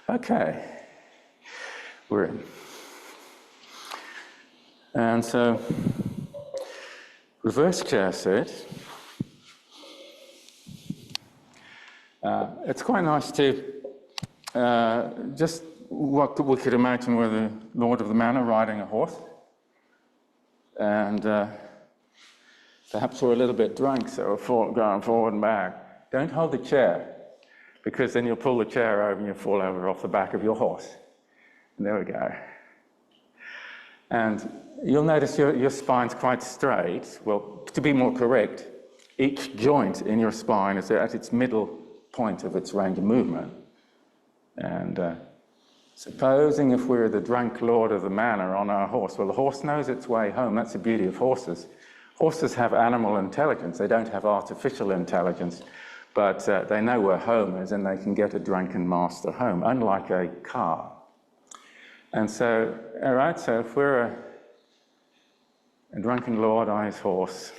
Okay, we're in. And so, reverse chair sit. It's quite nice to just what we could imagine with the lord of the manor riding a horse. And perhaps we're a little bit drunk, so we're going forward and back. Don't hold the chair, because then you'll pull the chair over and you'll fall over off the back of your horse. And there we go. And you'll notice your spine's quite straight. Well, to be more correct, each joint in your spine is at its middle point of its range of movement. And supposing if we're the drunk lord of the manor on our horse, well, the horse knows its way home. That's the beauty of horses. Horses have animal intelligence. They don't have artificial intelligence, but they know where home is and they can get a drunken master home, unlike a car. And so, all right, so if we're a drunken lord on his horse,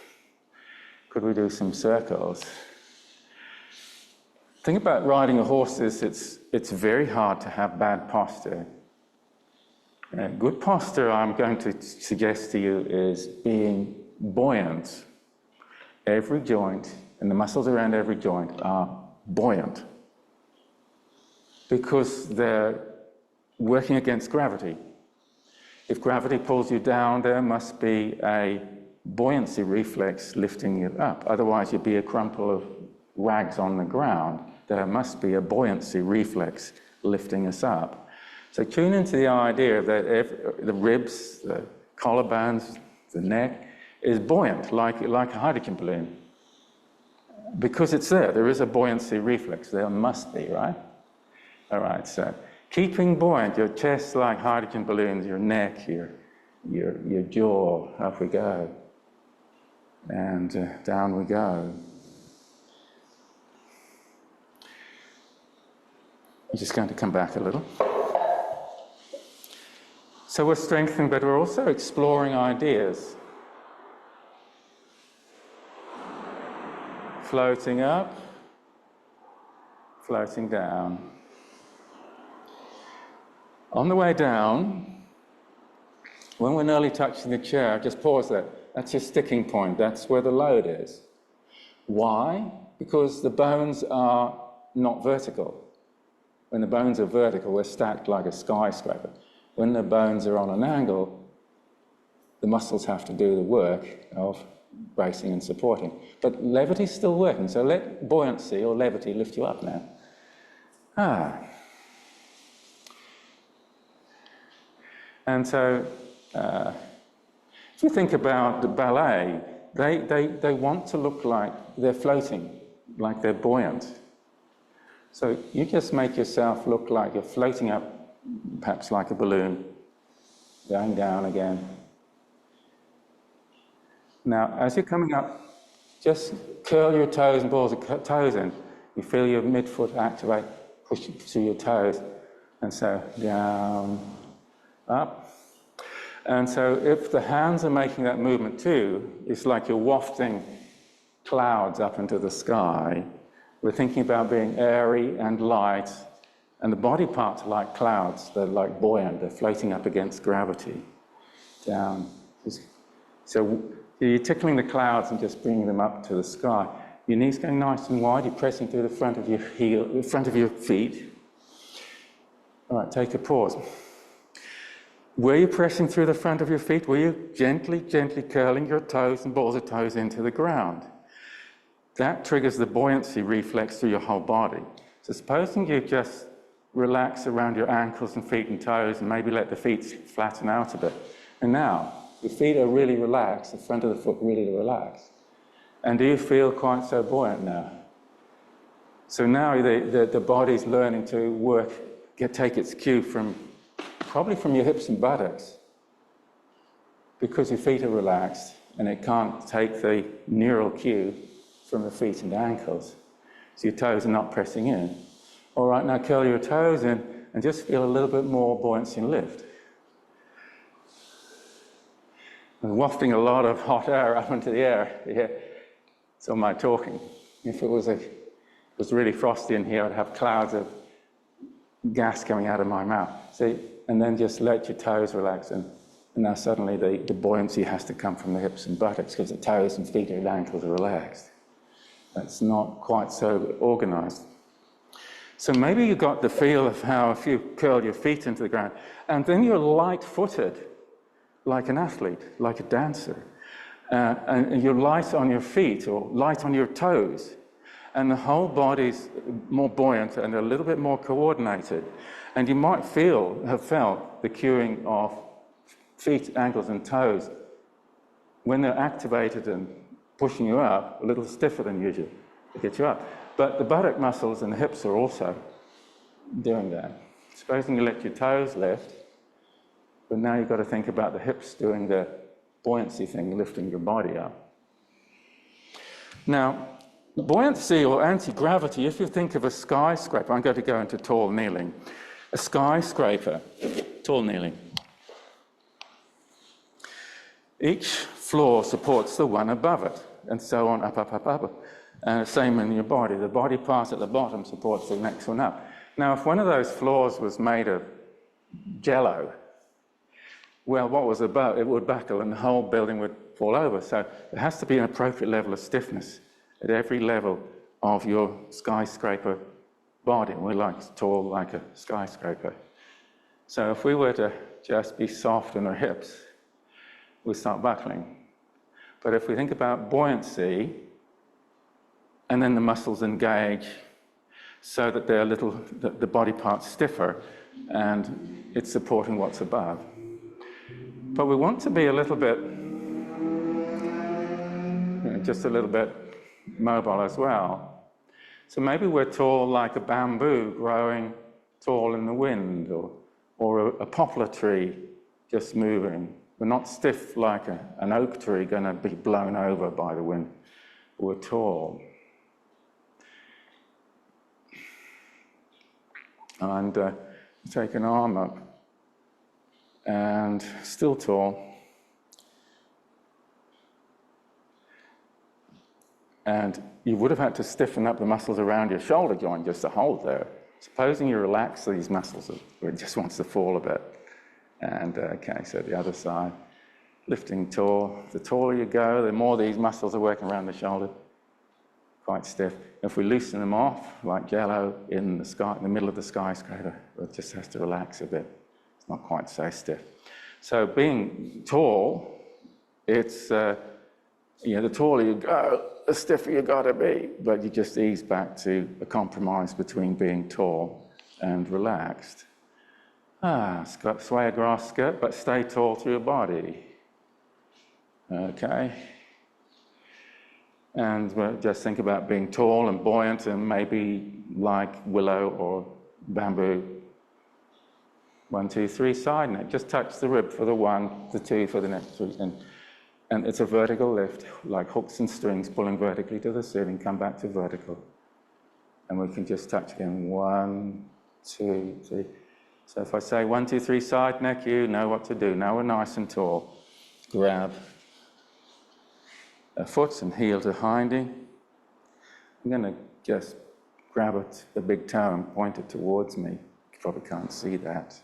could we do some circles? The thing about riding a horse is it's very hard to have bad posture. Good posture, I'm going to suggest to you, is being buoyant. Every joint and the muscles around every joint are buoyant because they're working against gravity. If gravity pulls you down, there must be a buoyancy reflex lifting you up. Otherwise, you'd be a crumple of rags on the ground. There must be a buoyancy reflex lifting us up. So tune into the idea that the ribs, the collarbones, the neck is buoyant, like a hydrogen balloon. Because it's there. There is a buoyancy reflex. There must be, right? All right, so keeping buoyant, your chest like hydrogen balloons, your neck, your jaw, up we go. And down we go. I'm just going to come back a little. So we're strengthening, but we're also exploring ideas. Floating up, floating down. On the way down, when we're nearly touching the chair, just pause there. That's your sticking point. That's where the load is. Why? Because the bones are not vertical. When the bones are vertical, we're stacked like a skyscraper. When the bones are on an angle, the muscles have to do the work of bracing and supporting. But levity's still working, so let buoyancy or levity lift you up now. And so, if you think about the ballet, they want to look like they're floating, like they're buoyant. So you just make yourself look like you're floating up, perhaps like a balloon, going down again. Now, as you're coming up, just curl your toes and balls of toes in. You feel your midfoot activate, push through your toes. And so down, up. And so if the hands are making that movement too, it's like you're wafting clouds up into the sky. We're thinking about being airy and light, and the body parts are like clouds. They're like buoyant. They're floating up against gravity. Down. So you're tickling the clouds and just bringing them up to the sky. Your knees going nice and wide. You're pressing through the front of your heel, the front of your feet. All right, take a pause. Were you pressing through the front of your feet? Were you gently, gently curling your toes and balls of toes into the ground? That triggers the buoyancy reflex through your whole body. So supposing you just relax around your ankles and feet and toes and maybe let the feet flatten out a bit. And now, your feet are really relaxed, the front of the foot really relaxed. And do you feel quite so buoyant now? So now the body's learning to work, take its cue probably from your hips and buttocks, because your feet are relaxed and it can't take the neural cue from the feet and ankles. So your toes are not pressing in. All right, now curl your toes in and just feel a little bit more buoyancy and lift. And wafting a lot of hot air up into the air. Yeah. So am I talking? If it was really frosty in here, I'd have clouds of gas coming out of my mouth. See, and then just let your toes relax, and now suddenly the buoyancy has to come from the hips and buttocks because the toes and feet and ankles are relaxed. That's not quite so organized. So maybe you got the feel of how if you curl your feet into the ground, and then you're light-footed, like an athlete, like a dancer, and you're light on your feet or light on your toes, and the whole body's more buoyant and a little bit more coordinated. And you might have felt the cueing of feet, ankles, and toes when they're activated and pushing you up, a little stiffer than usual to get you up. But the buttock muscles and the hips are also doing that. Supposing you let your toes lift, but now you've got to think about the hips doing the buoyancy thing, lifting your body up. Now, buoyancy or anti-gravity, if you think of a skyscraper, I'm going to go into tall kneeling. A skyscraper, tall kneeling. Each floor supports the one above it, and so on, up, up, up, up. And the same in your body. The body part at the bottom supports the next one up. Now, if one of those floors was made of jello, well, what was above, it would buckle and the whole building would fall over. So there has to be an appropriate level of stiffness at every level of your skyscraper body. We're like tall like a skyscraper. So if we were to just be soft in our hips, we start buckling. But if we think about buoyancy, and then the muscles engage so that they're the body part's stiffer, and it's supporting what's above. But we want to be a little bit, just a little bit mobile as well. So maybe we're tall like a bamboo growing tall in the wind, or a poplar tree just moving. We're not stiff like an oak tree going to be blown over by the wind. We're tall. And take an arm up, and still tall. And you would have had to stiffen up the muscles around your shoulder joint just to hold there. Supposing you relax these muscles, it just wants to fall a bit. And okay, so the other side, lifting tall. The taller you go, the more these muscles are working around the shoulder. Quite stiff. If we loosen them off, like jello in the sky, in the middle of the skyscraper, it just has to relax a bit. It's not quite so stiff. So being tall, it's, the taller you go, the stiffer you got to be. But you just ease back to a compromise between being tall and relaxed. Sway a grass skirt, but stay tall through your body. Okay. And we'll just think about being tall and buoyant and maybe like willow or bamboo. 1, 2, 3, side neck. Just touch the rib for the 1, the 2 for the next 3. And it's a vertical lift, like hooks and strings pulling vertically to the ceiling, come back to vertical. And we can just touch again. 1, 2, 3. So if I say 1, 2, 3, side neck, you know what to do. Now we're nice and tall. Grab a foot and heel to hindy. I'm going to just grab the big toe and point it towards me. You probably can't see that.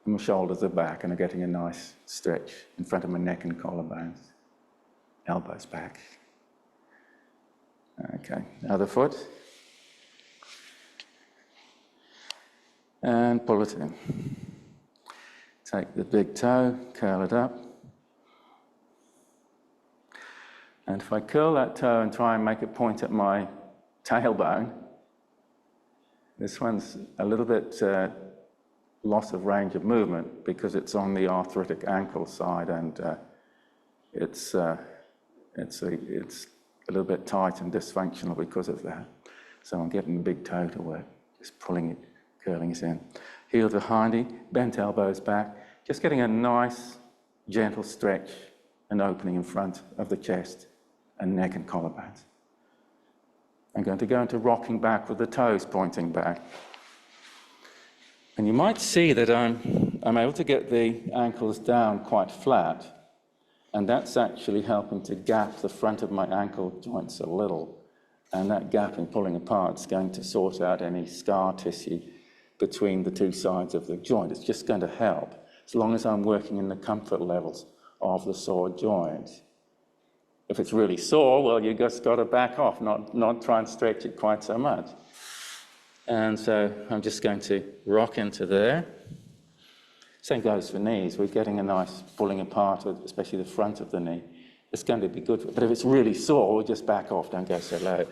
And my shoulders are back and I'm getting a nice stretch in front of my neck and collarbones. Elbows back. Okay, other foot. And pull it in. Take the big toe, curl it up. And if I curl that toe and try and make it point at my tailbone, this one's a little bit loss of range of movement because it's on the arthritic ankle side, and it's a little bit tight and dysfunctional because of that. So I'm getting the big toe to work, just pulling it, curling it in. Heel to hindy, bent elbows back, just getting a nice, gentle stretch and opening in front of the chest and neck and collarbones. I'm going to go into rocking back with the toes pointing back. And you might see that I'm able to get the ankles down quite flat. And that's actually helping to gap the front of my ankle joints a little. And that gap in pulling apart is going to sort out any scar tissue between the two sides of the joint. It's just going to help, as long as I'm working in the comfort levels of the sore joint. If it's really sore, well, you just got to back off, not try and stretch it quite so much. And so I'm just going to rock into there. Same goes for knees. We're getting a nice pulling apart, especially the front of the knee. It's going to be good. But if it's really sore, we'll just back off, don't go so low.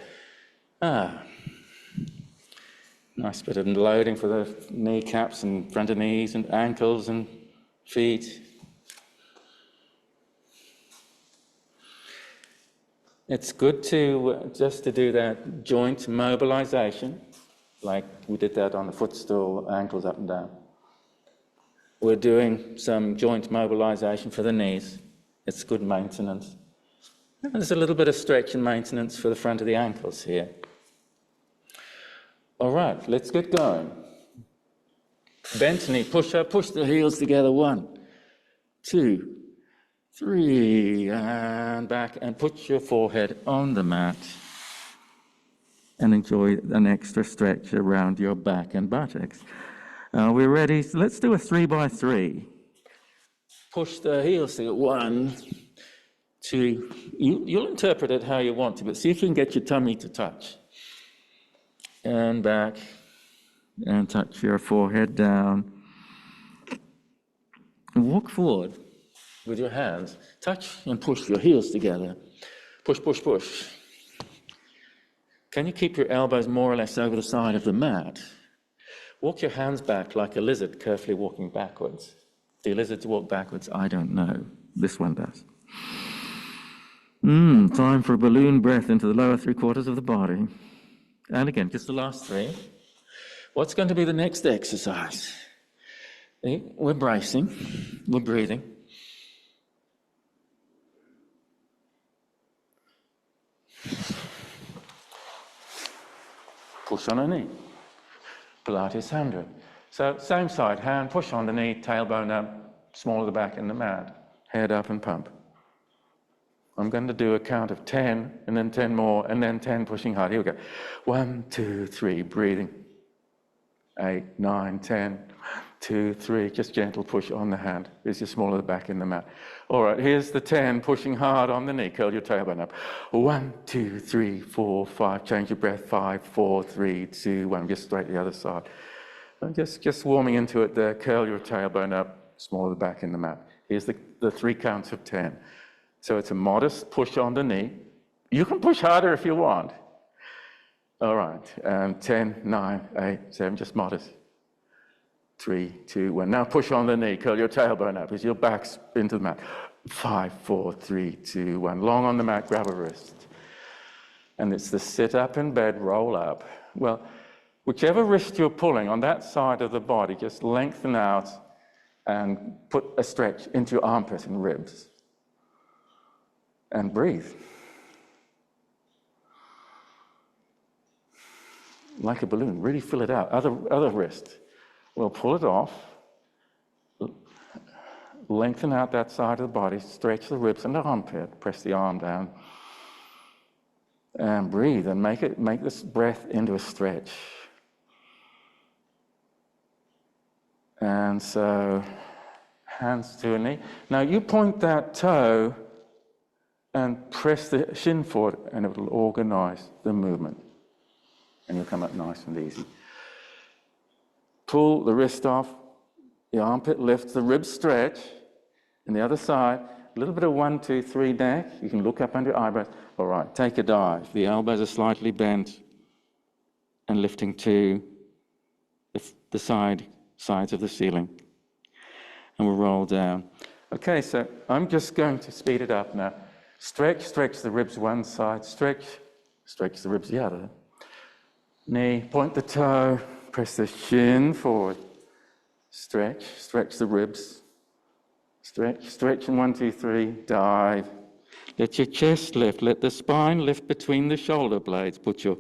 Nice bit of loading for the kneecaps and front of knees and ankles and feet. It's good to just to do that joint mobilization, like we did that on the footstool, ankles up and down. We're doing some joint mobilization for the knees. It's good maintenance. And there's a little bit of stretch and maintenance for the front of the ankles here. All right, let's get going. Bent knee, push up, push the heels together. 1, 2, 3, and back, and put your forehead on the mat. And enjoy an extra stretch around your back and buttocks. We're ready. So let's do a 3 by 3. Push the heels together. 1, 2. You'll interpret it how you want to, but see if you can get your tummy to touch. And back, and touch your forehead down. And walk forward with your hands. Touch and push your heels together. Push, push, push. Can you keep your elbows more or less over the side of the mat? Walk your hands back like a lizard, carefully walking backwards. Do lizards walk backwards? I don't know. This one does. Time for a balloon breath into the lower 3/4 of the body. And again, just the last 3. What's going to be the next exercise? We're bracing, we're breathing. Push on a knee. Pilates 100. So same side, hand, push on the knee, tailbone up, small of the back in the mat, head up and pump. I'm going to do a count of 10, and then 10 more, and then 10 pushing hard. Here we go. 1, 2, 3, breathing. 8, 9, 10. 1, 2, 3, just gentle push on the hand. It's just small of the back in the mat. All right, here's the 10, pushing hard on the knee. Curl your tailbone up. 1, 2, 3, 4, 5. Change your breath. 5, 4, 3, 2, 1. Just straight the other side. And just warming into it there. Curl your tailbone up. Small of the back in the mat. Here's the 3 counts of 10. So it's a modest push on the knee. You can push harder if you want. All right, 10, 9, 8, 7, just modest. 3, 2, 1. Now push on the knee, curl your tailbone up as your back's into the mat. 5, 4, 3, 2, 1. Long on the mat, grab a wrist. And it's the sit up in bed, roll up. Well, whichever wrist you're pulling on that side of the body, just lengthen out and put a stretch into your armpit and ribs. And breathe. Like a balloon, really fill it out. Other wrist. Well, pull it off. Lengthen out that side of the body, stretch the ribs and the armpit, press the arm down. And breathe, and make this breath into a stretch. And so, hands to a knee. Now you point that toe and press the shin forward, and it will organize the movement. And you'll come up nice and easy. Pull the wrist off, the armpit lifts, the ribs stretch, and the other side, a little bit of 1, 2, 3 neck. You can look up under your eyebrows. All right, take a dive. The elbows are slightly bent and lifting to the sides of the ceiling. And we'll roll down. Okay, so I'm just going to speed it up now. Stretch the ribs one side, stretch the ribs the other. Knee, point the toe, press the shin forward. Stretch the ribs. Stretch in 1, 2, 3, dive. Let your chest lift, let the spine lift between the shoulder blades. Put your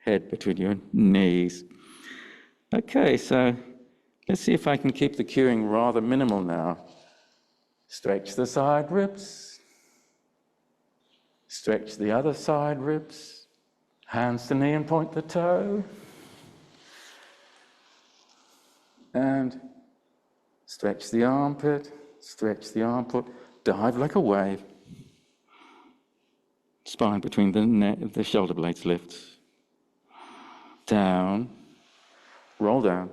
head between your knees. Okay, so let's see if I can keep the cueing rather minimal now. Stretch the side ribs. Stretch the other side ribs. Hands to knee and point the toe. And stretch the armpit, stretch the armpit. Dive like a wave. Spine between the shoulder blades lifts. Down. Roll down.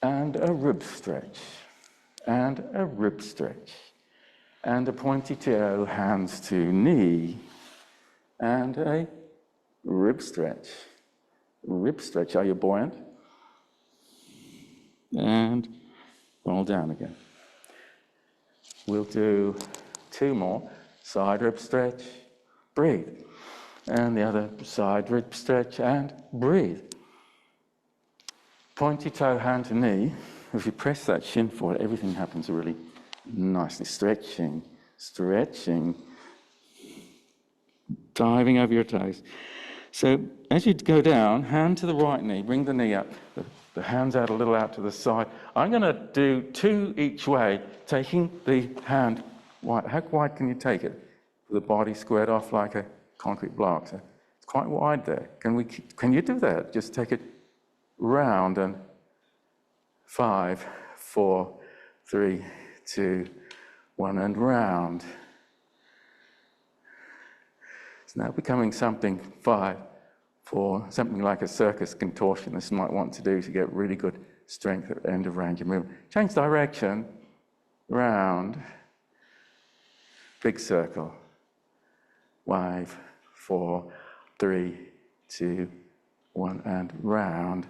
And a rib stretch. And a rib stretch. And a pointy toe, hands to knee. And a rib stretch. Rib stretch. Are you buoyant? And roll down again. We'll do 2 more. Side rib stretch, breathe. And the other side rib stretch and breathe. Pointy toe, hand to knee. If you press that shin forward, everything happens really nicely. Stretching, stretching. Diving over your toes. So as you go down, hand to the right knee, bring the knee up. The hands out a little out to the side. I'm going to do 2 each way, taking the hand wide. How wide can you take it? The body squared off like a concrete block. So it's quite wide there. Can you do that? Just take it round and 5, 4, 3, 2, 1, and round. It's now becoming something 5, 4, something like a circus contortionist might want to do to get really good strength at the end of range of movement. Change direction, round, big circle. 5, 4, 3, 2, 1, and round.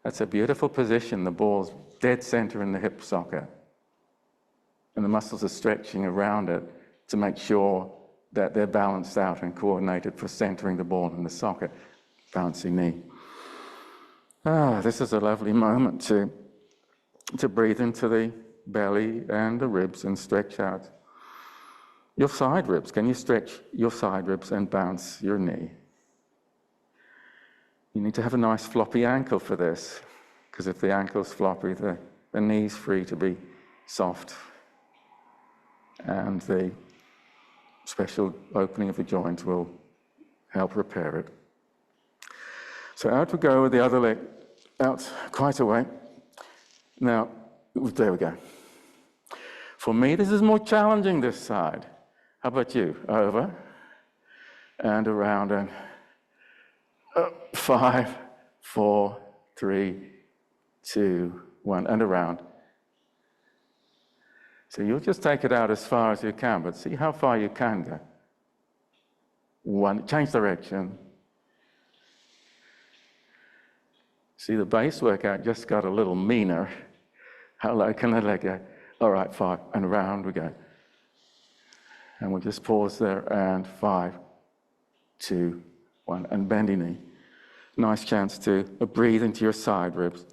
That's a beautiful position. The ball's dead center in the hip socket. And the muscles are stretching around it to make sure that they're balanced out and coordinated for centering the ball in the socket. Balancing knee. This is a lovely moment to breathe into the belly and the ribs and stretch out your side ribs. Can you stretch your side ribs and bounce your knee? You need to have a nice floppy ankle for this, because if the ankle's floppy, the knee's free to be soft, and the special opening of the joint will help repair it. So out we go with the other leg, out quite a way. Now, there we go. For me, this is more challenging, this side. How about you? Over and around and up. 5, 4, 3, 2, 1, and around. So you'll just take it out as far as you can, but see how far you can go. 1, change direction. See, the base workout just got a little meaner. How low can I let go? All right, 5, and around we go. And we'll just pause there, and 5, 2, 1, and bend your knee. Nice chance to breathe into your side ribs.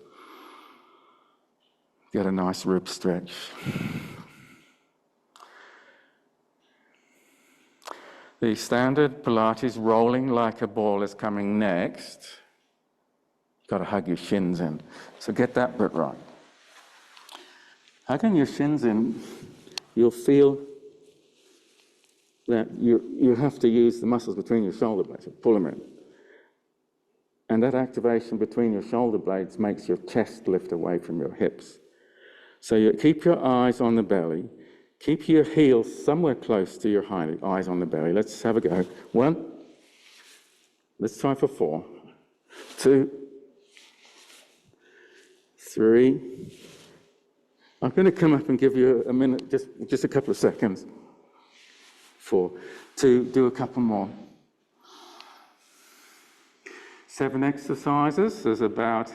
Get a nice rib stretch. The standard Pilates rolling like a ball is coming next. You've got to hug your shins in. So get that bit right. Hugging your shins in, you'll feel that you have to use the muscles between your shoulder blades, pull them in. And that activation between your shoulder blades makes your chest lift away from your hips. So you keep your eyes on the belly. Keep your heels somewhere close to your eyes on the belly. Let's have a go. 1. Let's try for 4. 2. 3. I'm going to come up and give you a minute, just a couple of seconds. 4. 2. Do a couple more. 7 exercises. There's about,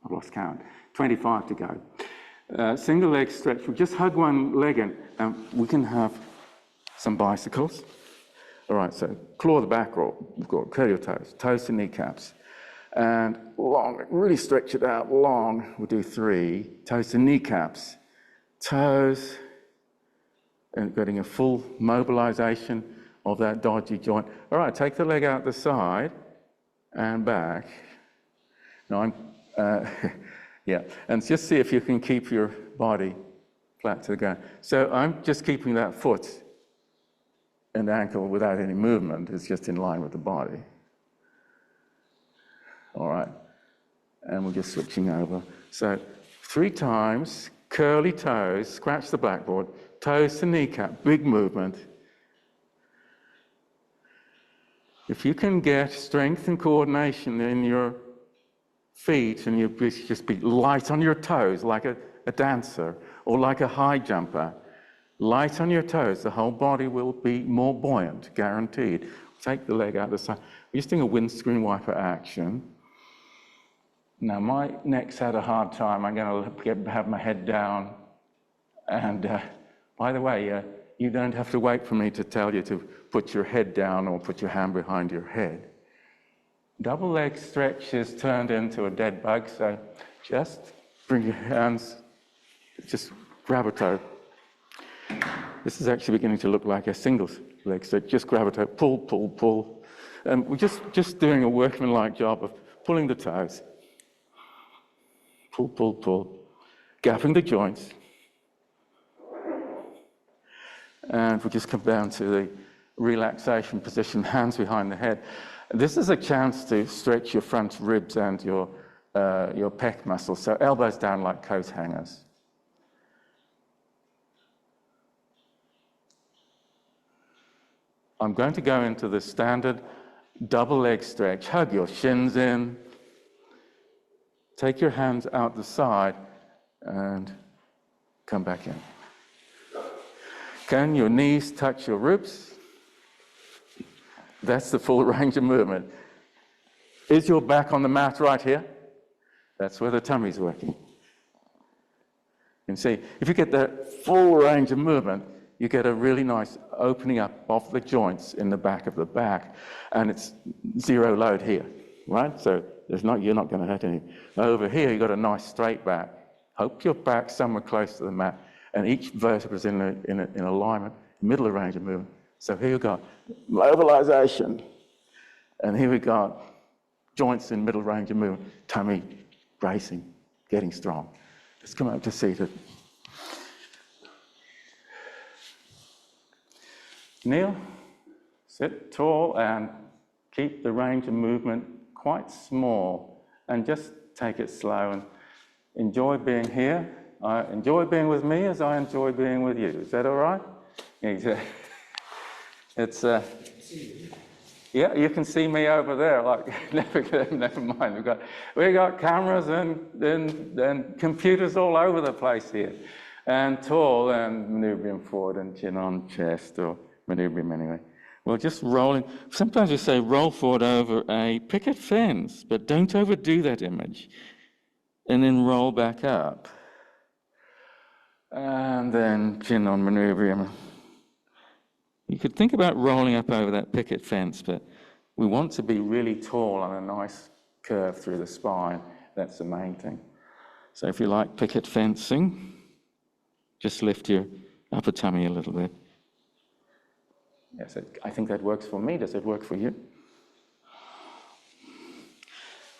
I've lost count, 25 to go. Single leg stretch. We'll just hug one leg in. We can have some bicycles. All right, so claw the back roll. We've got curl your toes, toes to kneecaps. And long, really stretch it out long. We'll do 3. Toes to kneecaps. Toes, and getting a full mobilization of that dodgy joint. All right, take the leg out the side and back. Now yeah, and just see if you can keep your body flat to the ground. So I'm just keeping that foot and ankle without any movement. It's just in line with the body. All right, and we're just switching over. So 3 times, curly toes, scratch the blackboard, toes to kneecap, big movement. If you can get strength and coordination in your feet and you just be light on your toes like a dancer or like a high jumper, light on your toes, the whole body will be more buoyant, guaranteed. Take the leg out the side. We're just doing a windscreen wiper action. Now my neck's had a hard time. I'm going to have my head down. And by the way, you don't have to wait for me to tell you to put your head down or put your hand behind your head. Double leg stretch is turned into a dead bug, so just bring your hands, just grab a toe. This is actually beginning to look like a single leg stretch. Just grab a toe, pull, pull, pull. And we're just doing a workmanlike job of pulling the toes. Pull, pull, pull. Gapping the joints. And we just come down to the relaxation position, hands behind the head. This is a chance to stretch your front ribs and your pec muscles. So elbows down like coat hangers. I'm going to go into the standard double leg stretch. Hug your shins in. Take your hands out the side and come back in. Can your knees touch your ribs? That's the full range of movement. Is your back on the mat right here? That's where the tummy's working. You can see, if you get that full range of movement, you get a really nice opening up of the joints in the back of the back, and it's zero load here, right? So you're not going to hurt anything. Over here, you've got a nice straight back. Hope your back's somewhere close to the mat, and each vertebra is in alignment, middle of range of movement. So here you've got mobilization, and here we got joints in middle range of movement, tummy bracing, getting strong. Let's come up to seated. Kneel, sit tall, and keep the range of movement quite small, and just take it slow and enjoy being here. Enjoy being with me as I enjoy being with you. Is that all right? Exactly. It's yeah, you can see me over there. Like never mind. We got cameras and computers all over the place here, and tall and manubrium forward and chin on chest or manubrium anyway. Well, just rolling. Sometimes we say roll forward over a picket fence, but don't overdo that image. And then roll back up. And then chin on manubrium. You could think about rolling up over that picket fence, but we want to be really tall on a nice curve through the spine. That's the main thing. So if you like picket fencing, just lift your upper tummy a little bit. Yes, I think that works for me. Does it work for you?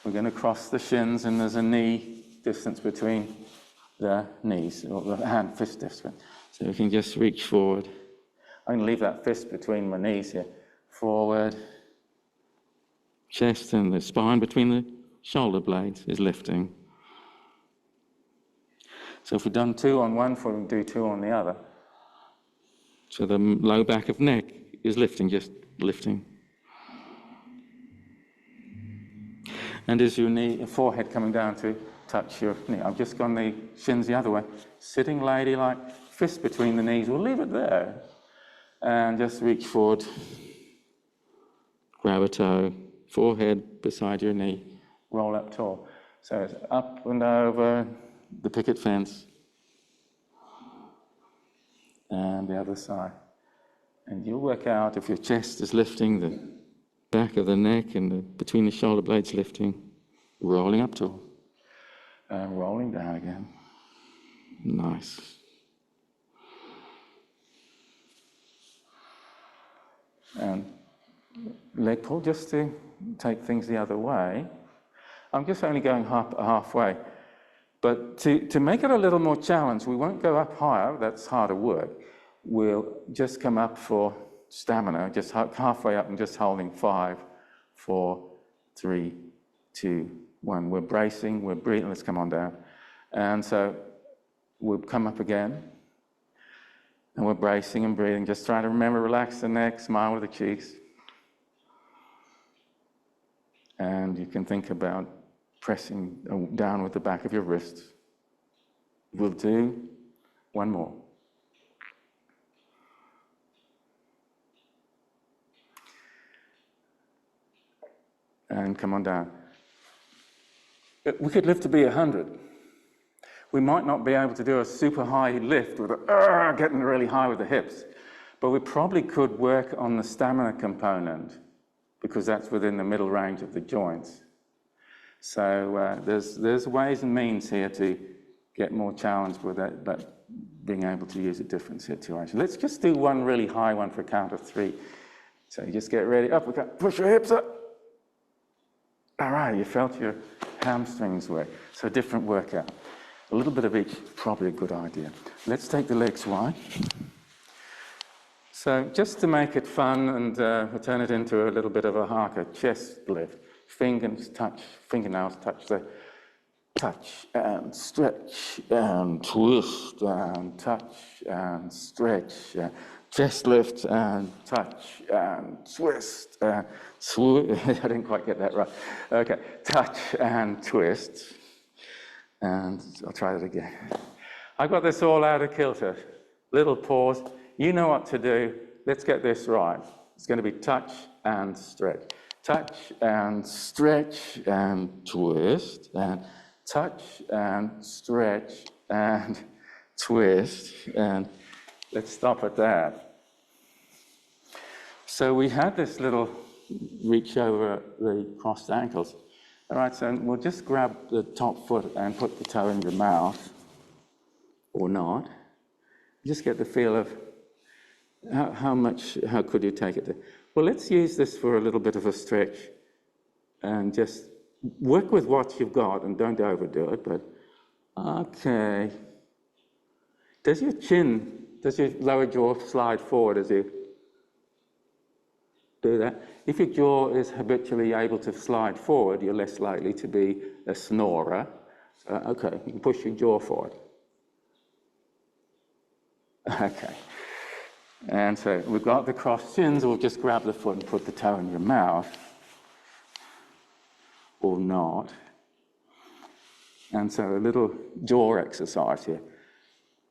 We're going to cross the shins, and there's a knee distance between the knees, or the hand fist distance. So we can just reach forward. I'm going to leave that fist between my knees here. Forward. Chest and the spine between the shoulder blades is lifting. So if we've done 2 on one foot, we can do 2 on the other. So the low back of neck is lifting, just lifting. And is your knee, forehead coming down to touch your knee? I've just gone the shins the other way. Sitting ladylike, fist between the knees. We'll leave it there. And just reach forward. Grab a toe. Forehead beside your knee. Roll up tall. So it's up and over the picket fence. And the other side. And you'll work out if your chest is lifting, the back of the neck and between the shoulder blades lifting, rolling up tall, and rolling down again. Nice. And leg pull, just to take things the other way. I'm just only going halfway. But to make it a little more challenged, we won't go up higher, that's harder work. We'll just come up for stamina, just halfway up and just holding 5, 4, 3, 2, 1. We're bracing, we're breathing, let's come on down. And so we'll come up again, and we're bracing and breathing, just trying to remember, relax the neck, smile with the cheeks. And you can think about pressing down with the back of your wrists. We'll do one more. And come on down. We could live to be 100. We might not be able to do a super high lift with getting really high with the hips, but we probably could work on the stamina component because that's within the middle range of the joints. So there's ways and means here to get more challenged with it, but being able to use a different situation. Let's just do one really high one for a count of 3. So you just get ready, up we go, push your hips up. All right, you felt your hamstrings work. So a different workout. A little bit of each, probably a good idea. Let's take the legs wide. So just to make it fun and we'll turn it into a little bit of a haka chest lift. Fingernails touch the touch and stretch and twist and touch and stretch. Chest lift and touch and twist. I didn't quite get that right. Okay, touch and twist. And I'll try that again. I got this all out of kilter. Little pause. You know what to do. Let's get this right. It's going to be touch and stretch. Touch and stretch and twist. And touch and stretch and twist. And let's stop at that. So we had this little reach over the crossed ankles. All right, so we'll just grab the top foot and put the toe in your mouth, or not. Just get the feel of how could you take it? Well, let's use this for a little bit of a stretch and just work with what you've got and don't overdo it, but okay. Does your lower jaw slide forward as you do that? If your jaw is habitually able to slide forward, you're less likely to be a snorer. Okay, you can push your jaw forward. Okay. And so we've got the crossed shins, we'll just grab the foot and put the toe in your mouth, or not. And so a little jaw exercise here.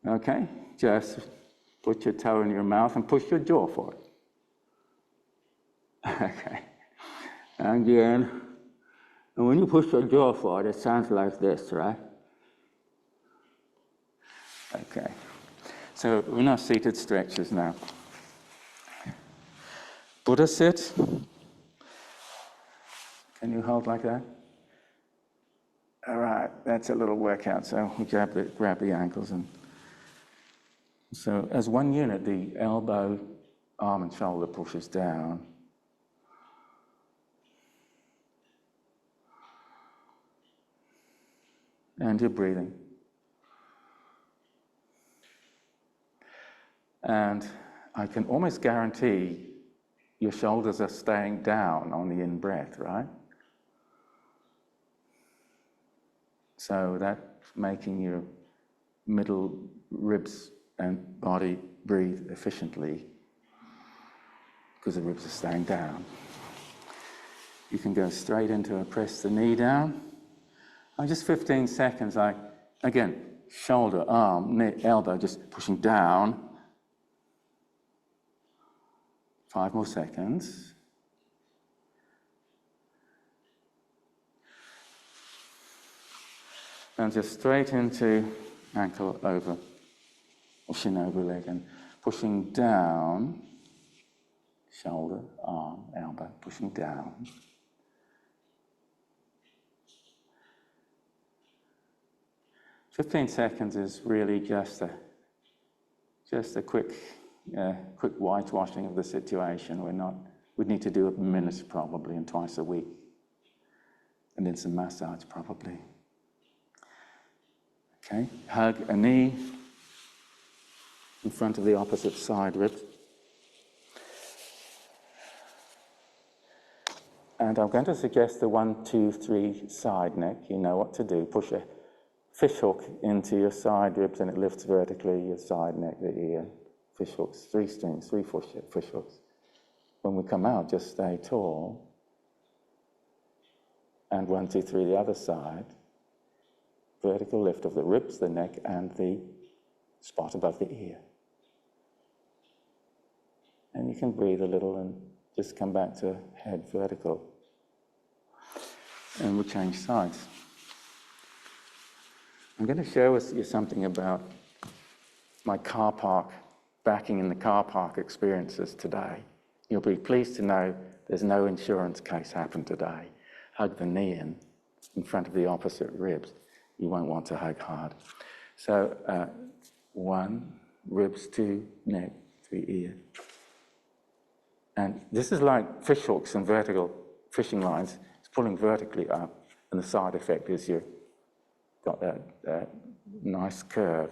Okay, just put your toe in your mouth and push your jaw forward. Okay, again, and when you push your jaw forward, it sounds like this, right? Okay, so we're now seated stretches now. Buddha sit. Can you hold like that? All right, that's a little workout. So we grab the ankles, and so as one unit, the elbow, arm, and shoulder pushes down. And you're breathing. And I can almost guarantee your shoulders are staying down on the in-breath, right? So that's making your middle ribs and body breathe efficiently because the ribs are staying down. You can go straight into a press the knee down. Just 15 seconds, again, shoulder, arm, knee, elbow, just pushing down. 5 more seconds. And just straight into ankle over, or shin over leg, and pushing down, shoulder, arm, elbow, pushing down. "15 seconds is really just a quick whitewashing of the situation. We'd need to do a minute probably, and twice a week. And then some massage probably. Okay, hug a knee in front of the opposite side ribs. And I'm going to suggest the 1, 2, 3 side neck. You know what to do. Push a fish hook into your side ribs and it lifts vertically your side neck, the ear. Fish hooks, 3 strings, 3 fish hooks. When we come out, just stay tall. And 1, 2, 3, the other side. Vertical lift of the ribs, the neck, and the spot above the ear. And you can breathe a little and just come back to head vertical. And we'll change sides. I'm going to share with you something about my car park, backing in the car park experiences today. You'll be pleased to know there's no insurance case happened today. Hug the knee in front of the opposite ribs. You won't want to hug hard. So 1, ribs, 2, neck, 3, ear. And this is like fish hooks and vertical fishing lines. It's pulling vertically up, and the side effect is you've got that nice curve.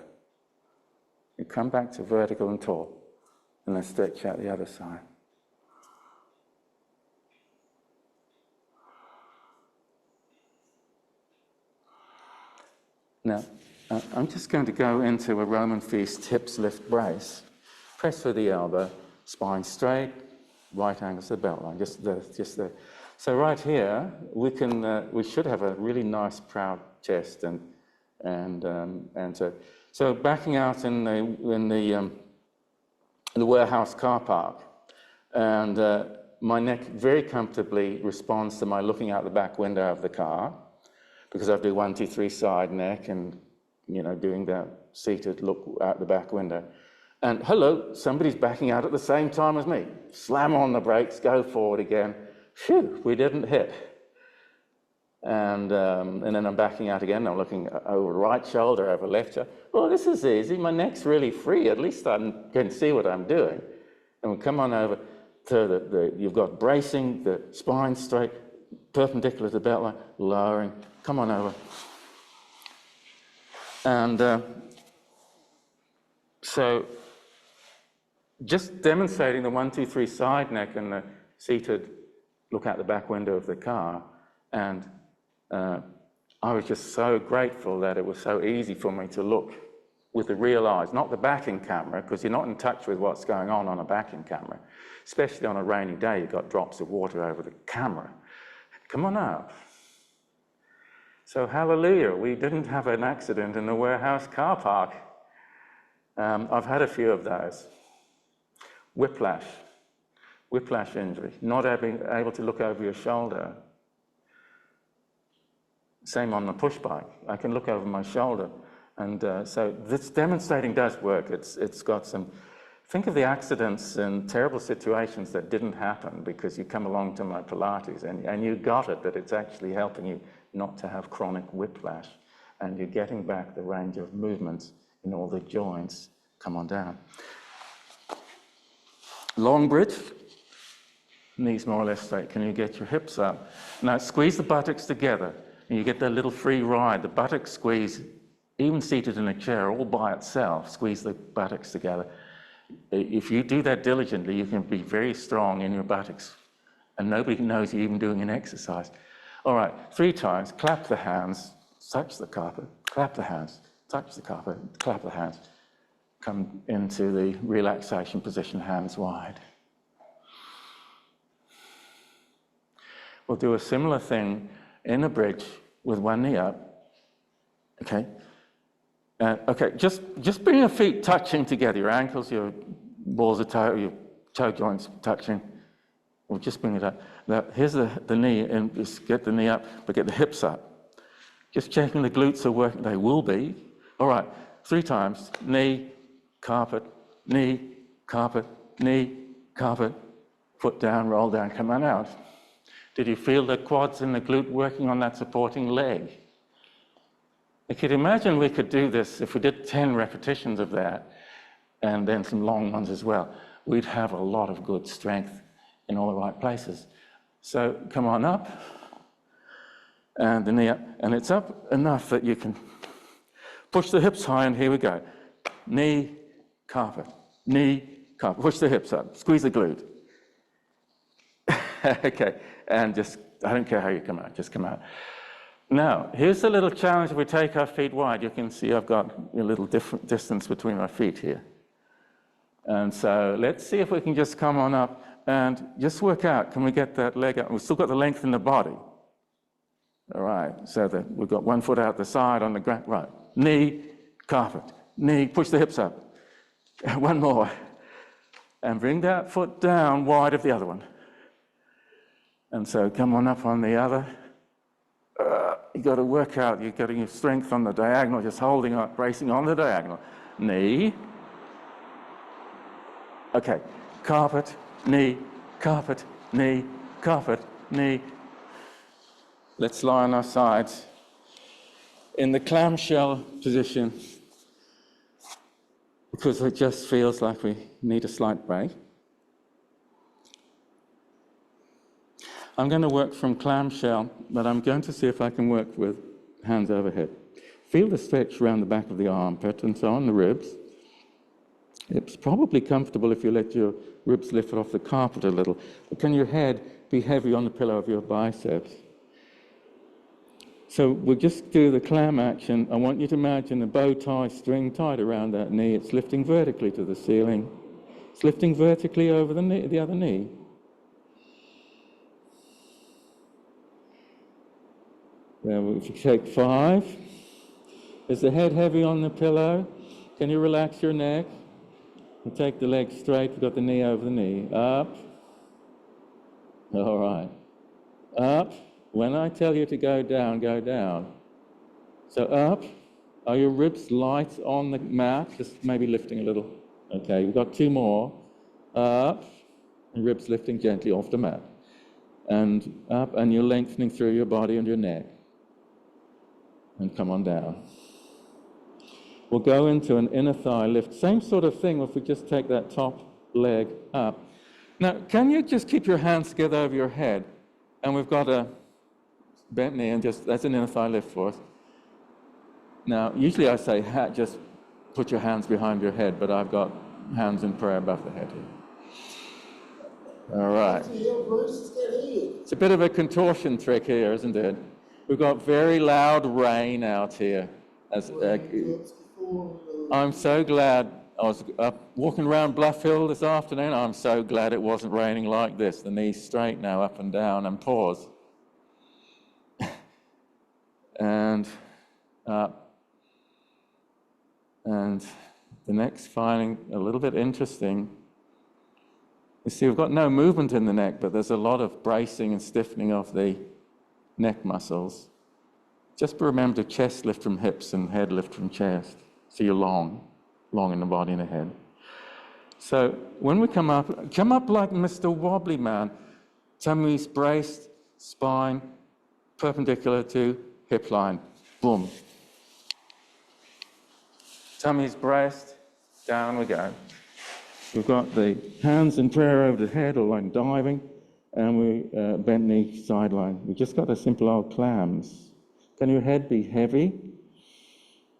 You come back to vertical and tall, and then stretch out the other side. Now, I'm just going to go into a Roman feast hips lift brace. Press for the elbow, spine straight, right angles to the belt line, just there. So right here, we should have a really nice proud chest and so backing out in the warehouse car park, and my neck very comfortably responds to my looking out the back window of the car, because I do 1, 2, 3 side neck and, you know, doing that seated look out the back window. And hello, somebody's backing out at the same time as me. Slam on the brakes, go forward again. Phew, we didn't hit. And then I'm backing out again. I'm looking over right shoulder, over left shoulder. Well, this is easy. My neck's really free. At least I can see what I'm doing. And we come on over to you've got bracing, the spine straight, perpendicular to the belt line, lowering. Come on over. And so just demonstrating the 1, 2, 3 side neck and the seated look out the back window of the car. And I was just so grateful that it was so easy for me to look with the real eyes, not the backing camera, because you're not in touch with what's going on a backing camera. Especially on a rainy day, you've got drops of water over the camera. Come on up. So hallelujah, we didn't have an accident in the warehouse car park. I've had a few of those. Whiplash injury, not able to look over your shoulder. Same on the push bike. I can look over my shoulder. And so this demonstrating does work. It's got some, think of the accidents and terrible situations that didn't happen because you come along to my Pilates and you got it, that it's actually helping you not to have chronic whiplash. And you're getting back the range of movements in all the joints. Come on down. Long bridge, knees more or less straight. Can you get your hips up? Now squeeze the buttocks together and you get that little free ride. The buttocks squeeze, even seated in a chair all by itself, squeeze the buttocks together. If you do that diligently, you can be very strong in your buttocks and nobody knows you're even doing an exercise. All right, 3 times, clap the hands, touch the carpet, clap the hands, touch the carpet, clap the hands. Come into the relaxation position, hands wide. We'll do a similar thing in a bridge with one knee up. Okay. Okay. Just bring your feet touching together, your ankles, your balls of toe, your toe joints touching. We'll just bring it up. Now, here's the knee, and just get the knee up, but get the hips up. Just checking the glutes are working. They will be. All right. 3 times. Knee. Carpet, knee, carpet, knee, carpet, foot down, roll down, come on out. Did you feel the quads and the glute working on that supporting leg? You could imagine we could do this if we did 10 repetitions of that, and then some long ones as well. We'd have a lot of good strength in all the right places. So come on up, and the knee up, and it's up enough that you can Push the hips high, and here we go. Knee, carpet, knee, carpet. Push the hips up, squeeze the glute. Okay, and just, I don't care how you come out, just come out. Now, here's a little challenge. If we take our feet wide, you can see I've got a little different distance between my feet here. And so let's see if we can just come on up and just work out, can we get that leg up? We've still got the length in the body. All right, so that we've got one foot out the side on the ground. Right, knee, carpet, knee, push the hips up. One more. And bring that foot down wide of the other one. And so come on up on the other. You've got to work out, you're getting your strength on the diagonal, just holding up, bracing on the diagonal. Knee. Okay, carpet, knee, carpet, knee, carpet, knee. Let's lie on our sides. In the clamshell position, because it just feels like we need a slight break. I'm going to work from clamshell, but I'm going to see if I can work with hands overhead. Feel the stretch around the back of the armpit and so on the ribs. It's probably comfortable if you let your ribs lift off the carpet a little. But can your head be heavy on the pillow of your biceps? So we'll just do the clam action. I want you to imagine a bow tie string tied around that knee. It's lifting vertically to the ceiling. It's lifting vertically over the knee, the other knee. Then if you take 5. Is the head heavy on the pillow? Can you relax your neck? And take the leg straight. We've got the knee over the knee. Up. All right. Up. When I tell you to go down, go down. So up. Are your ribs light on the mat? Just maybe lifting a little. Okay, we've got 2 more. Up. And ribs lifting gently off the mat. And up, and you're lengthening through your body and your neck. And come on down. We'll go into an inner thigh lift. Same sort of thing if we just take that top leg up. Now, can you just keep your hands together over your head? And we've got a bent knee, and just, that's an inner thigh lift for us. Now, usually I say, just put your hands behind your head, but I've got hands in prayer above the head here. All right. It's a bit of a contortion trick here, isn't it? We've got very loud rain out here. I'm so glad. I was walking around Bluff Hill this afternoon. I'm so glad it wasn't raining like this. The knees straight now, up and down, and pause. And up. And the next finding, a little bit interesting. You see, we've got no movement in the neck, but there's a lot of bracing and stiffening of the neck muscles. Just remember to chest lift from hips and head lift from chest. So you're long in the body and the head. So when we come up like Mr. Wobbly Man. Tummy's braced, spine perpendicular to hip line. Boom. Tummy's braced, down we go. We've got the hands in prayer over the head, or like diving, and we bent knee sideline. We've just got a simple old clams. Can your head be heavy?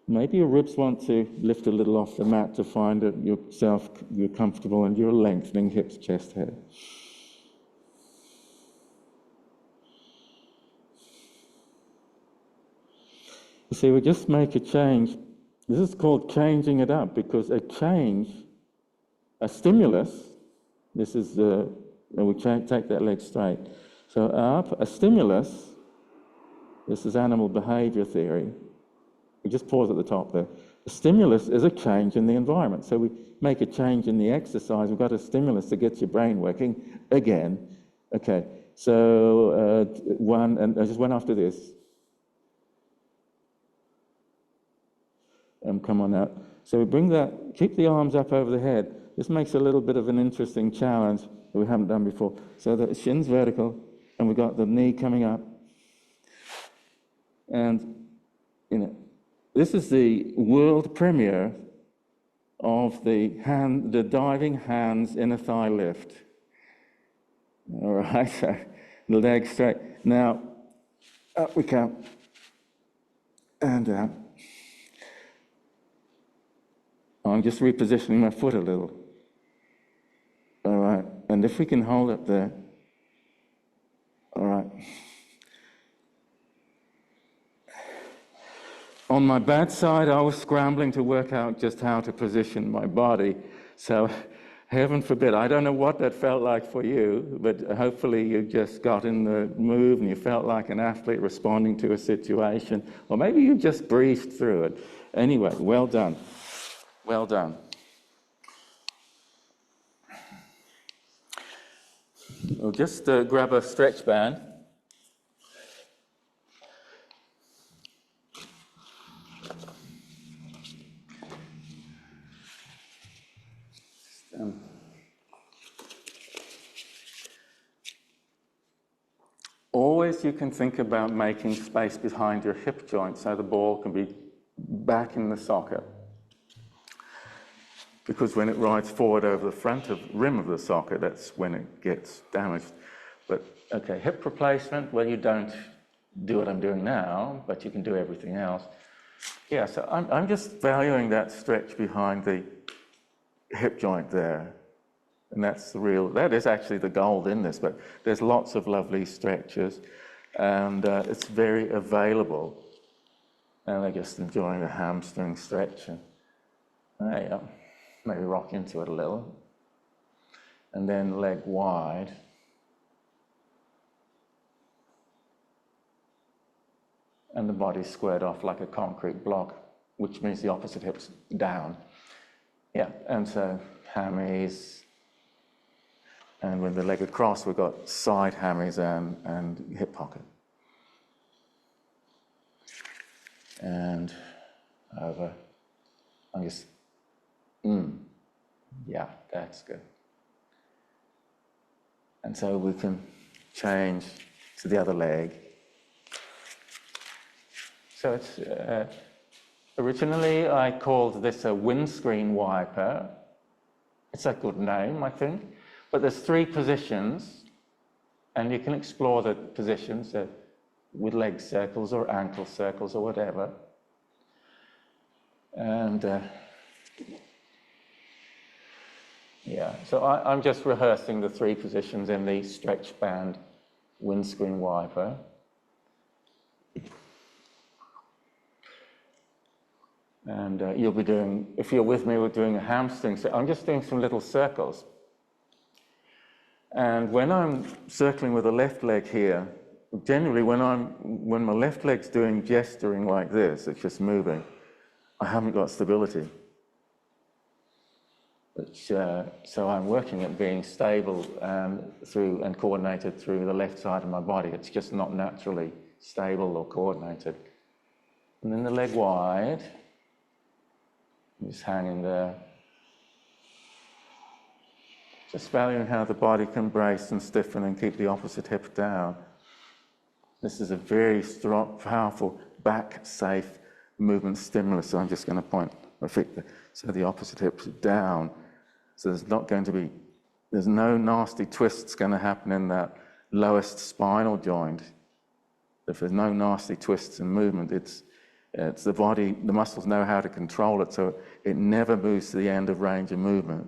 Maybe your ribs want to lift a little off the mat to find that you're comfortable, and you're lengthening hips, chest, head. You see, we just make a change. This is called changing it up, because a change, a stimulus, this is we take that leg straight. So up, a stimulus, this is animal behavior theory. We just pause at the top there. A stimulus is a change in the environment. So we make a change in the exercise. We've got a stimulus that gets your brain working again. Okay, so one, and just one after this. Come on out. So we bring that, keep the arms up over the head. This makes a little bit of an interesting challenge that we haven't done before. So the shin's vertical, and we've got the knee coming up. And, this is the world premiere of the diving hands inner thigh lift. All right, so the leg straight. Now, up we come, and down. I'm just repositioning my foot a little. All right, and if we can hold it there. All right. On my bad side, I was scrambling to work out just how to position my body. So heaven forbid, I don't know what that felt like for you, but hopefully you just got in the move and you felt like an athlete responding to a situation, or maybe you just breezed through it. Anyway, well done. Well done. We'll just grab a stretch band. Always you can think about making space behind your hip joint so the ball can be back in the socket. Because when it rides forward over the front of rim of the socket, that's when it gets damaged. But okay, hip replacement, well, you don't do what I'm doing now, but you can do everything else. Yeah, so I'm just valuing that stretch behind the hip joint there. And that is actually the gold in this, but there's lots of lovely stretches, and it's very available. And I'm just enjoying the hamstring stretch. And there you go. Maybe rock into it a little. And then leg wide. And the body squared off like a concrete block, which means the opposite hip's down. Yeah, and so hammies. And with the leg across, we've got side hammies and hip pocket. And over. I'm just, yeah, that's good. And so we can change to the other leg. So it's, originally I called this a windscreen wiper. It's a good name, I think. But there's 3 positions, and you can explore the positions with leg circles or ankle circles or whatever. And yeah, so I'm just rehearsing the 3 positions in the stretch band windscreen wiper. And you'll be doing, if you're with me, we're doing a hamstring. So I'm just doing some little circles. And when I'm circling with the left leg here, generally when my left leg's gesturing like this, it's just moving, I haven't got stability. So I'm working at being stable and coordinated through the left side of my body. It's just not naturally stable or coordinated. And then the leg wide, just hanging there. Just valuing how the body can brace and stiffen and keep the opposite hip down. This is a very strong, powerful, back-safe movement stimulus. So I'm just going to point my feet there. So the opposite hip's down. So there's no nasty twists going to happen in that lowest spinal joint. If there's no nasty twists in movement, it's the body, the muscles know how to control it, so it never moves to the end of range of movement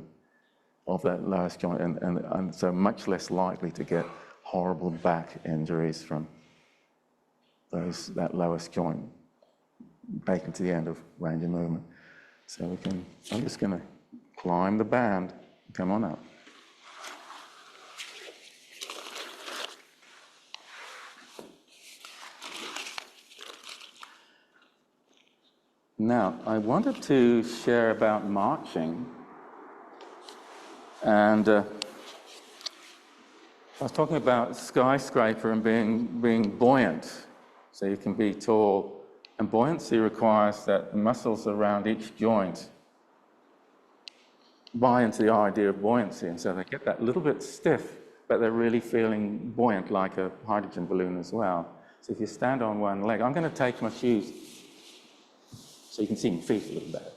of that lowest joint, and so much less likely to get horrible back injuries from that lowest joint back into the end of range of movement. So I'm just going to climb the band, come on up. Now, I wanted to share about marching. And I was talking about skyscraper and being buoyant, so you can be tall. And buoyancy requires that the muscles around each joint buy into the idea of buoyancy, and so they get that little bit stiff, but they're really feeling buoyant like a hydrogen balloon as well. So if you stand on one leg, I'm going to take my shoes so you can see my feet a little better.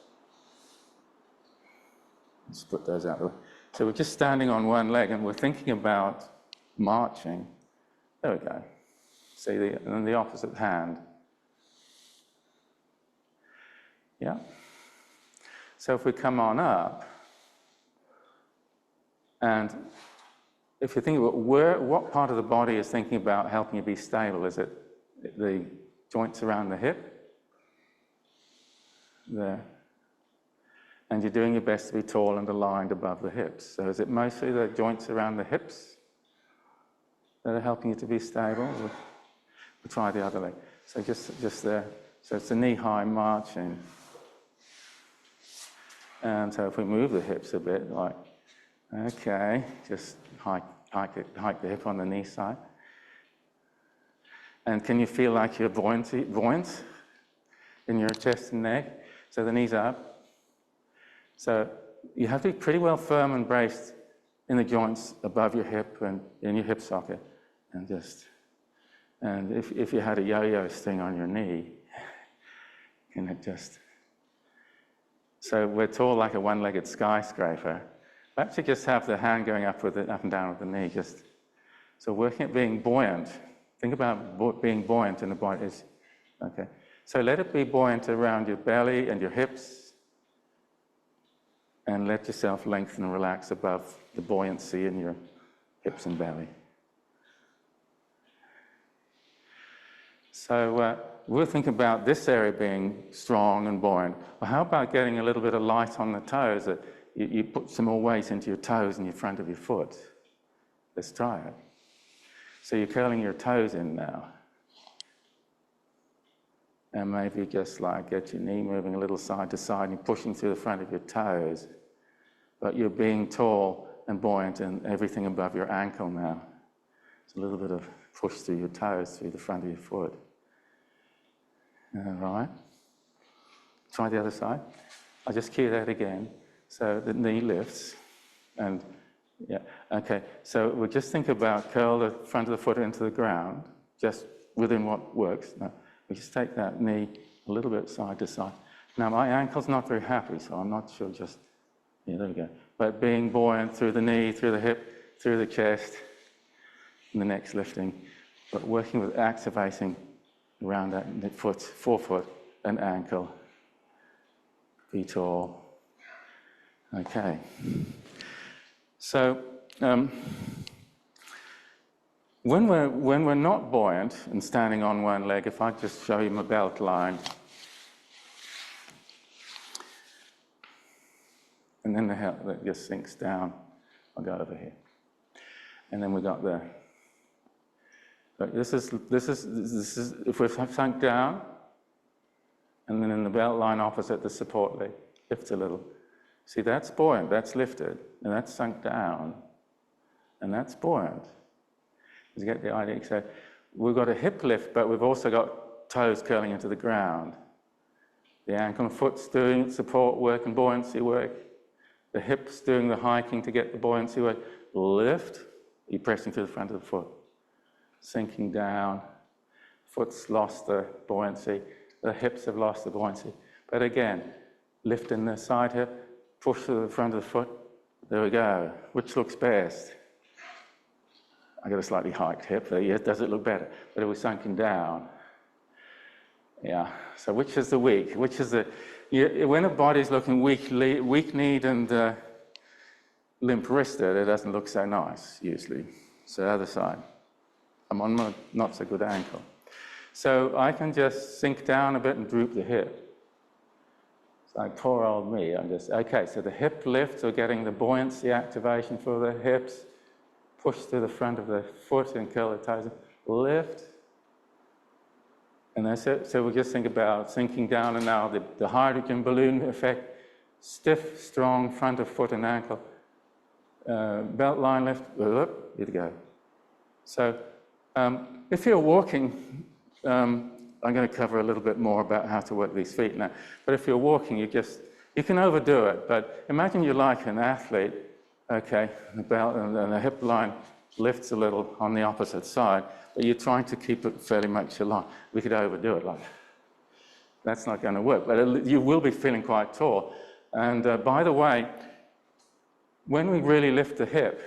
Let's put those out of the way. So we're just standing on one leg and we're thinking about marching. There we go. See, and then the opposite hand. Yeah. So if we come on up, and if you think about what part of the body is thinking about helping you be stable, is it the joints around the hip? There. And you're doing your best to be tall and aligned above the hips. So is it mostly the joints around the hips that are helping you to be stable? We'll try the other leg. So just there. So it's a knee-high marching. And so if we move the hips a bit, like, okay, just hike the hip on the knee side. And can you feel like you're buoyant in your chest and neck? So the knees up. So you have to be pretty well firm and braced in the joints above your hip and in your hip socket. And if you had a yo-yo sting on your knee, can it just... So we're tall like a one-legged skyscraper. Actually just have the hand going up and down with the knee. So working at being buoyant. Think about being buoyant in the body. Okay. So let it be buoyant around your belly and your hips. And let yourself lengthen and relax above the buoyancy in your hips and belly. So we'll think about this area being strong and buoyant. Well, how about getting a little bit of light on the toes? That you put some more weight into your toes and your front of your foot. Let's try it. So you're curling your toes in now. And maybe just like get your knee moving a little side to side and you're pushing through the front of your toes. But you're being tall and buoyant and everything above your ankle now. It's a little bit of push through your toes, through the front of your foot. All right. Try the other side. I'll just cue that again. So the knee lifts. And yeah, okay. So we'll just think about curl the front of the foot into the ground, just within what works. Now, we just take that knee a little bit side to side. Now, my ankle's not very happy, so I'm not sure just... Yeah, there we go. But being buoyant through the knee, through the hip, through the chest, and the neck's lifting. But working with activating around that foot, forefoot, and ankle. Be tall. Okay. So when we're not buoyant and standing on one leg, if I just show you my belt line. And then the hip that just sinks down. I'll go over here. And then we got the... This is if we've sunk down, and then in the belt line opposite the support leg, lift a little. See, that's buoyant, that's lifted, and that's sunk down, and that's buoyant. You get the idea? So we've got a hip lift, but we've also got toes curling into the ground. The ankle and foot's doing support work and buoyancy work. The hip's doing the hiking to get the buoyancy work. Lift, you're pressing to the front of the foot. Sinking down, foot's lost the buoyancy, the hips have lost the buoyancy. But again, lift in the side hip, push to the front of the foot. There we go. Which looks best? I got a slightly hiked hip there. Yes, does it look better? But it was sunken down. Yeah. So which is the weak? Which is the... when a body's looking weak-kneed and limp-wristed, it doesn't look so nice, usually. So the other side. I'm on my not-so-good ankle. So I can just sink down a bit and droop the hip. It's like poor old me. I'm just... Okay, so the hip lifts, we're getting the buoyancy activation for the hips. Push to the front of the foot and curl the toes. Lift. And that's it. So we just think about sinking down, and now the hydrogen balloon effect, stiff, strong front of foot and ankle. Belt line lift, here we go. So if you're walking, I'm going to cover a little bit more about how to work these feet now. But if you're walking, you can overdo it. But imagine you're like an athlete, okay, the belt and the hip line lifts a little on the opposite side, but you're trying to keep it fairly much aligned. We could overdo it like that. That's not going to work, but you will be feeling quite tall. And by the way, when we really lift the hip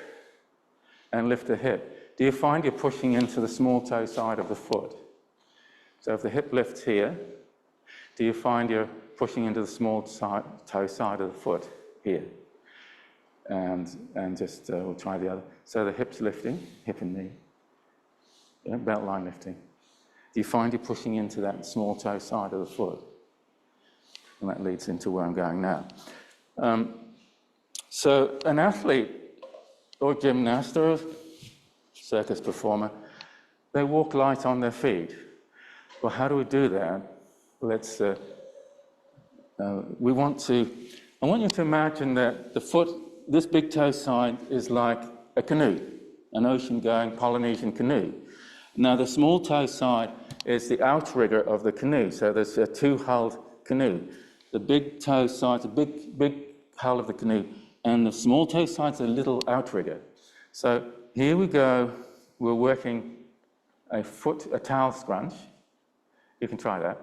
and lift the hip, do you find you're pushing into the small toe side of the foot? So if the hip lifts here, do you find you're pushing into the small toe side of the foot here. And just, we'll try the other. So the hip's lifting, hip and knee. Yeah, belt line lifting. Do you find you're pushing into that small toe side of the foot? And that leads into where I'm going now. So an athlete or gymnast or a circus performer, they walk light on their feet. Well, how do we do that? Let's, I want you to imagine that the foot, this big toe side is like a canoe, an ocean-going Polynesian canoe. Now the small toe side is the outrigger of the canoe, so there's a two-hulled canoe. The big toe side's a big hull of the canoe, and the small toe side's a little outrigger. So here we go, we're working a towel scrunch. You can try that.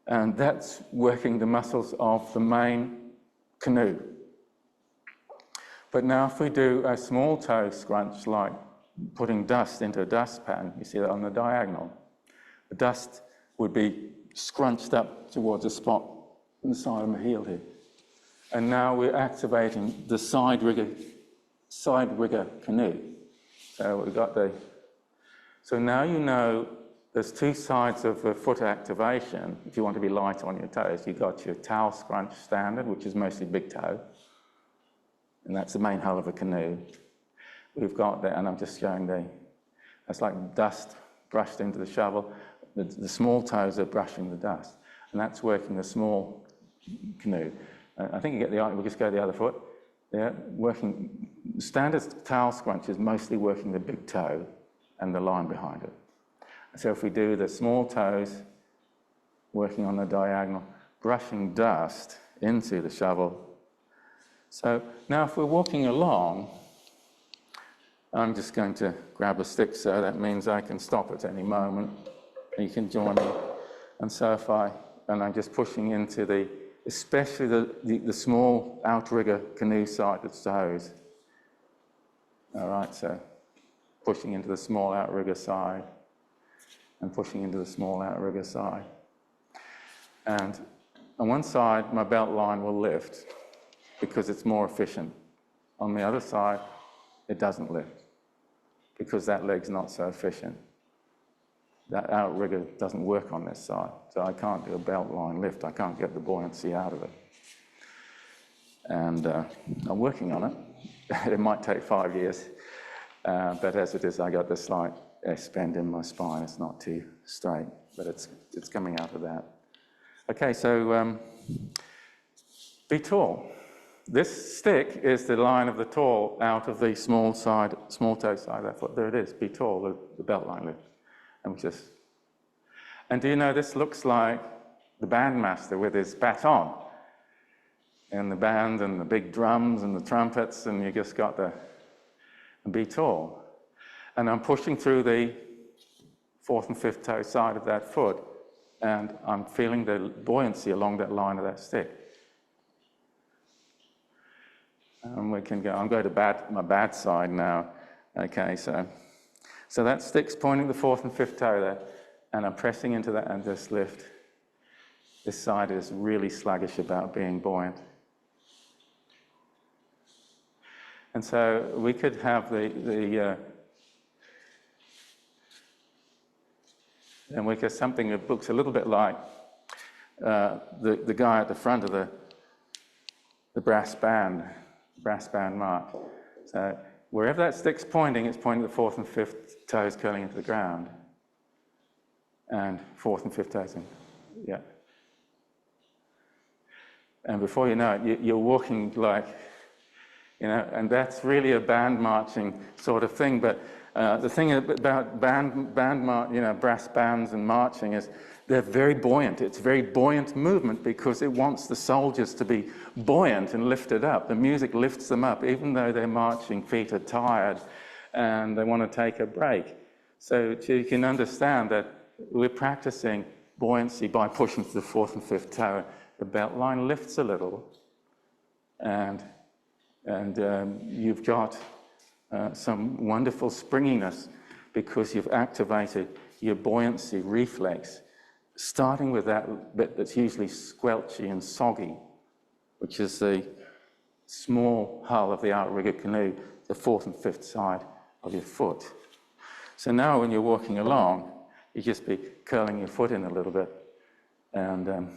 And that's working the muscles of the main canoe. But now if we do a small toe scrunch, like putting dust into a dustpan, you see that on the diagonal, the dust would be scrunched up towards a spot on the side of my heel here. And now we're activating the side rigger canoe. So we've got so now you know there's two sides of the foot activation. If you want to be light on your toes, you've got your towel scrunch standard, which is mostly big toe. And that's the main hull of a canoe. We've got that, and I'm just showing that's like dust brushed into the shovel. The small toes are brushing the dust. And that's working the small canoe. I think you get we'll just go the other foot. Yeah, working, standard towel scrunch is mostly working the big toe and the line behind it. So if we do the small toes, working on the diagonal, brushing dust into the shovel. So now if we're walking along, I'm just going to grab a stick, so that means I can stop at any moment. You can join me. And so I'm just pushing into especially the small outrigger canoe side of the toes. All right, so pushing into the small outrigger side and pushing into the small outrigger side. And on one side, my belt line will lift because it's more efficient. On the other side, it doesn't lift because that leg's not so efficient. That outrigger doesn't work on this side, so I can't do a belt line lift. I can't get the buoyancy out of it. And I'm working on it. It might take 5 years, but as it is, I got this slight bend in my spine. It's not too straight, but it's coming out of that. Okay, so be tall. This stick is the line of the tall out of the small toe side of that foot. There it is, be tall, the belt line lift. And do you know, this looks like the bandmaster with his baton and the band and the big drums and the trumpets, and you just got the be tall. And I'm pushing through the fourth and fifth toe side of that foot, and I'm feeling the buoyancy along that line of that stick. And we can go, I'm going to my bad side now. Okay, so that stick's pointing the fourth and fifth toe there, and I'm pressing into that and just lift. This side is really sluggish about being buoyant. And so we could have and we get something that looks a little bit like the guy at the front of the brass band march. So wherever that stick's pointing, it's pointing the fourth and fifth toes curling into the ground. And fourth and fifth toes in, yeah. And before you know it, you're walking like, and that's really a band marching sort of thing. But the thing about brass bands and marching is they're very buoyant. It's a very buoyant movement because it wants the soldiers to be buoyant and lifted up. The music lifts them up, even though their marching feet are tired and they want to take a break. So you can understand that we're practicing buoyancy by pushing to the fourth and fifth toe. The belt line lifts a little, and you've got some wonderful springiness because you've activated your buoyancy reflex starting with that bit that's usually squelchy and soggy, which is the small hull of the outrigger canoe, the fourth and fifth side of your foot. So now when you're walking along, you just be curling your foot in a little bit, and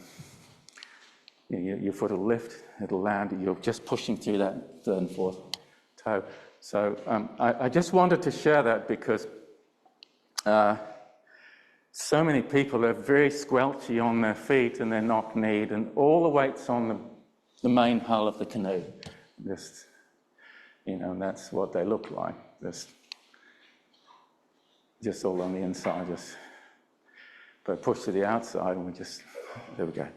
your foot will lift, it'll land, you're just pushing through that third and fourth toe. So I just wanted to share that because so many people are very squelchy on their feet and they're knock-kneed, and all the weight's on the main hull of the canoe. Just, and that's what they look like. Just all on the inside, but push to the outside, and there we go.